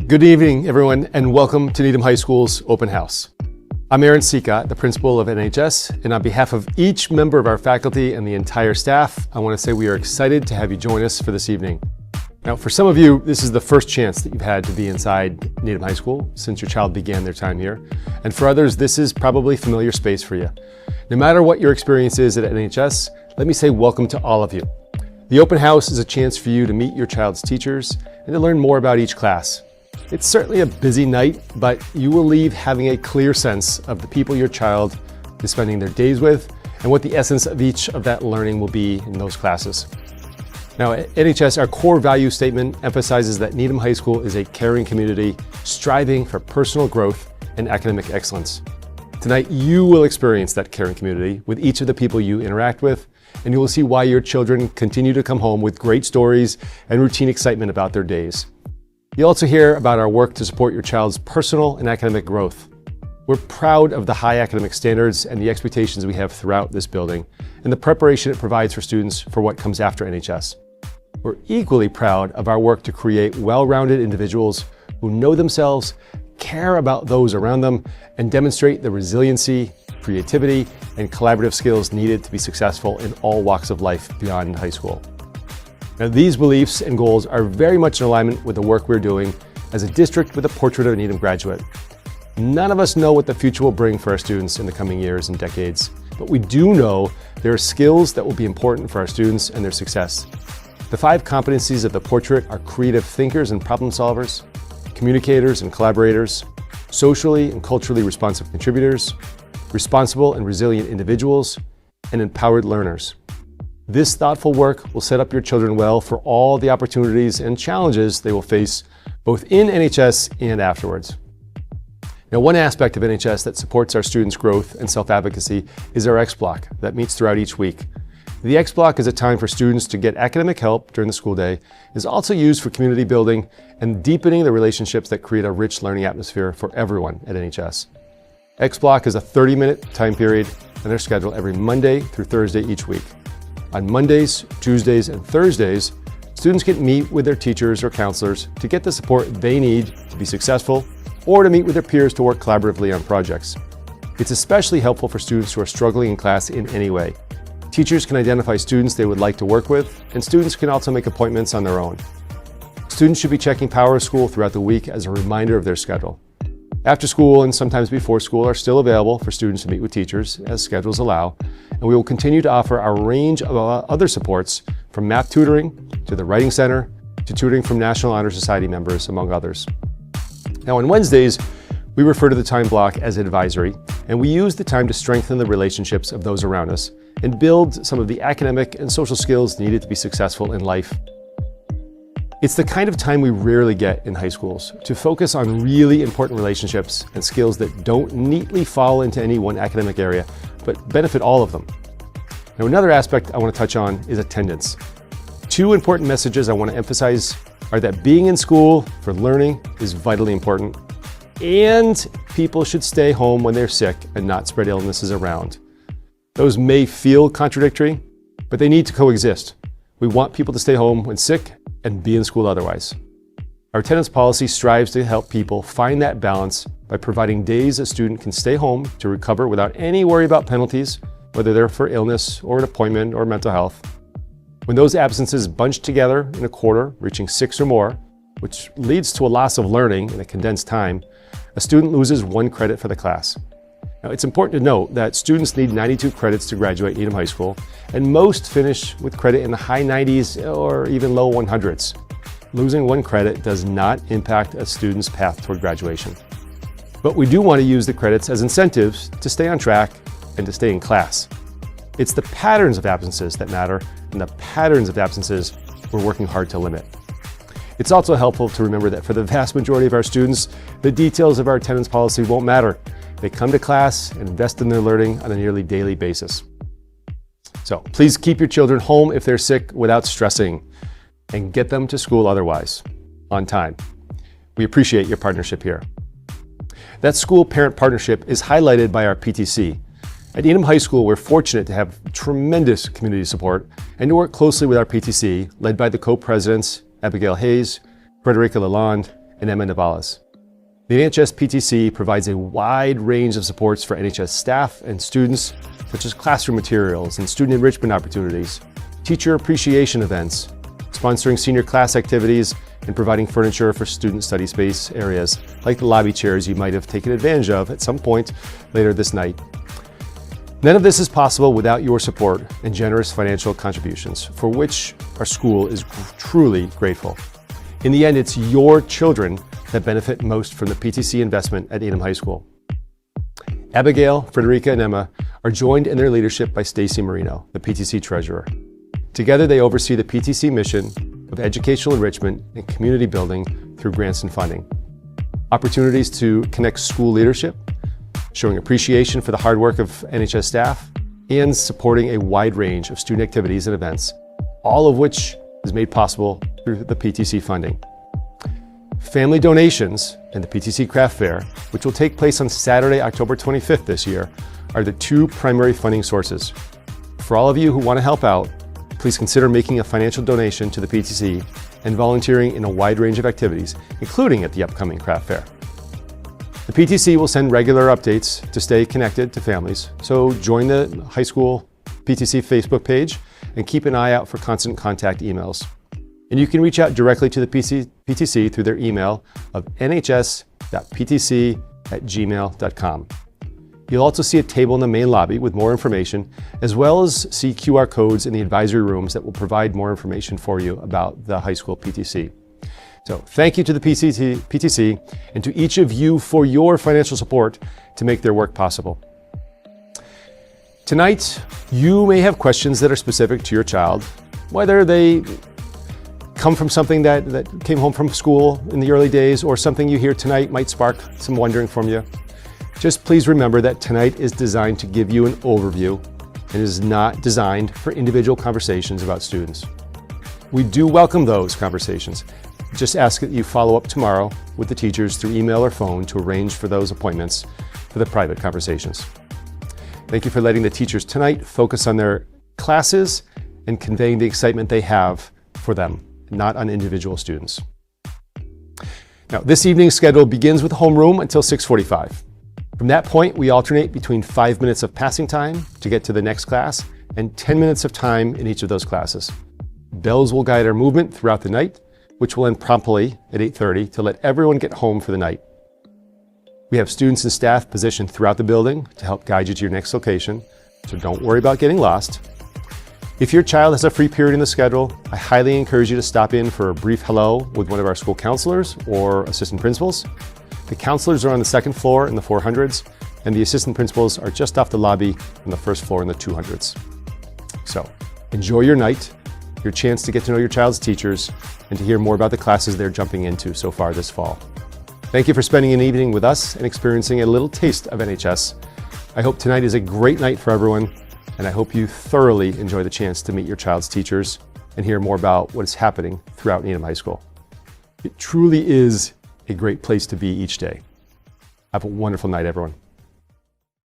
Good evening, everyone, and welcome to Needham High School's Open House. I'm Aaron Seacott, the principal of NHS, and on behalf of each member of our faculty and the entire staff, I want to say we are excited to have you join us for this evening. Now, for some of you, this is the first chance that you've had to be inside Needham High School since your child began their time here. And for others, this is probably familiar space for you. No matter what your experience is at NHS, let me say welcome to all of you. The Open House is a chance for you to meet your child's teachers and to learn more about each class. It's certainly a busy night, but you will leave having a clear sense of the people your child is spending their days with and what the essence of each of that learning will be in those classes. Now, at NHS, our core value statement emphasizes that Needham High School is a caring community striving for personal growth and academic excellence. Tonight, you will experience that caring community with each of the people you interact with, and you will see why your children continue to come home with great stories and routine excitement about their days. You'll also hear about our work to support your child's personal and academic growth. We're proud of the high academic standards and the expectations we have throughout this building and the preparation it provides for students for what comes after NHS. We're equally proud of our work to create well-rounded individuals who know themselves, care about those around them, and demonstrate the resiliency, creativity, and collaborative skills needed to be successful in all walks of life beyond high school. Now, these beliefs and goals are very much in alignment with the work we're doing as a district with a Portrait of a Needham graduate. None of us know what the future will bring for our students in the coming years and decades, but we do know there are skills that will be important for our students and their success. The 5 competencies of the Portrait are creative thinkers and problem solvers, communicators and collaborators, socially and culturally responsive contributors, responsible and resilient individuals, and empowered learners. This thoughtful work will set up your children well for all the opportunities and challenges they will face both in NHS and afterwards. Now, one aspect of NHS that supports our students' growth and self-advocacy is our X Block that meets throughout each week. The X Block is a time for students to get academic help during the school day. It is also used for community building and deepening the relationships that create a rich learning atmosphere for everyone at NHS. X Block is a 30-minute time period, and they're scheduled every Monday through Thursday each week. On Mondays, Tuesdays, and Thursdays, students can meet with their teachers or counselors to get the support they need to be successful or to meet with their peers to work collaboratively on projects. It's especially helpful for students who are struggling in class in any way. Teachers can identify students they would like to work with, and students can also make appointments on their own. Students should be checking Power of School throughout the week as a reminder of their schedule. After school and sometimes before school are still available for students to meet with teachers as schedules allow, and we will continue to offer our range of other supports from math tutoring to the Writing Center to tutoring from National Honor Society members, among others. Now, on Wednesdays, we refer to the time block as advisory, and we use the time to strengthen the relationships of those around us and build some of the academic and social skills needed to be successful in life. It's the kind of time we rarely get in high schools to focus on really important relationships and skills that don't neatly fall into any one academic area, but benefit all of them. Now, another aspect I want to touch on is attendance. 2 important messages I want to emphasize are that being in school for learning is vitally important, and people should stay home when they're sick and not spread illnesses around. Those may feel contradictory, but they need to coexist. We want people to stay home when sick and be in school otherwise. Our attendance policy strives to help people find that balance by providing days a student can stay home to recover without any worry about penalties, whether they're for illness or an appointment or mental health. When those absences bunch together in a quarter, reaching 6 or more, which leads to a loss of learning in a condensed time, a student loses 1 credit for the class. Now, it's important to note that students need 92 credits to graduate Needham High School, and most finish with credit in the high 90s or even low 100s. Losing 1 credit does not impact a student's path toward graduation. But we do want to use the credits as incentives to stay on track and to stay in class. It's the patterns of absences that matter, and the patterns of absences we're working hard to limit. It's also helpful to remember that for the vast majority of our students, the details of our attendance policy won't matter. They come to class and invest in their learning on a nearly daily basis. So please keep your children home if they're sick without stressing, and get them to school otherwise, on time. We appreciate your partnership here. That school-parent partnership is highlighted by our PTC. At Needham High School, we're fortunate to have tremendous community support and to work closely with our PTC, led by the co-presidents Abigail Hayes, Frederica Lalonde, and Emma Navalas. The NHS PTC provides a wide range of supports for NHS staff and students, such as classroom materials and student enrichment opportunities, teacher appreciation events, sponsoring senior class activities, and providing furniture for student study space areas, like the lobby chairs you might have taken advantage of at some point later this night. None of this is possible without your support and generous financial contributions, for which our school is truly grateful. In the end, it's your children that benefit most from the PTC investment at Needham High School. Abigail, Frederica, and Emma are joined in their leadership by Stacy Marino, the PTC treasurer. Together, they oversee the PTC mission of educational enrichment and community building through grants and funding. Opportunities to connect school leadership, showing appreciation for the hard work of NHS staff, and supporting a wide range of student activities and events, all of which is made possible through the PTC funding. Family donations and the PTC Craft Fair, which will take place on Saturday, October 25th this year, are the two primary funding sources. For all of you who want to help out, please consider making a financial donation to the PTC and volunteering in a wide range of activities, including at the upcoming Craft Fair. The PTC will send regular updates to stay connected to families, so join the high school PTC Facebook page and keep an eye out for constant contact emails. And you can reach out directly to the PTC through their email of nhs.ptc@gmail.com. You'll also see a table in the main lobby with more information, as well as see QR codes in the advisory rooms that will provide more information for you about the high school PTC. So thank you to the PTC and to each of you for your financial support to make their work possible. Tonight, you may have questions that are specific to your child, whether they come from something that came home from school in the early days, or something you hear tonight might spark some wondering from you. Just please remember that tonight is designed to give you an overview and is not designed for individual conversations about students. We do welcome those conversations. Just ask that you follow up tomorrow with the teachers through email or phone to arrange for those appointments for the private conversations. Thank you for letting the teachers tonight focus on their classes and conveying the excitement they have for them, not on individual students. Now, this evening's schedule begins with homeroom until 6:45. From that point, we alternate between 5 minutes of passing time to get to the next class and 10 minutes of time in each of those classes. Bells will guide our movement throughout the night, which will end promptly at 8:30 to let everyone get home for the night. We have students and staff positioned throughout the building to help guide you to your next location, so don't worry about getting lost. If your child has a free period in the schedule, I highly encourage you to stop in for a brief hello with one of our school counselors or assistant principals. The counselors are on the second floor in the 400s, and the assistant principals are just off the lobby on the first floor in the 200s. So enjoy your night, your chance to get to know your child's teachers, and to hear more about the classes they're jumping into so far this fall. Thank you for spending an evening with us and experiencing a little taste of NHS. I hope tonight is a great night for everyone, and I hope you thoroughly enjoy the chance to meet your child's teachers and hear more about what is happening throughout Needham High School. It truly is a great place to be each day. Have a wonderful night, everyone.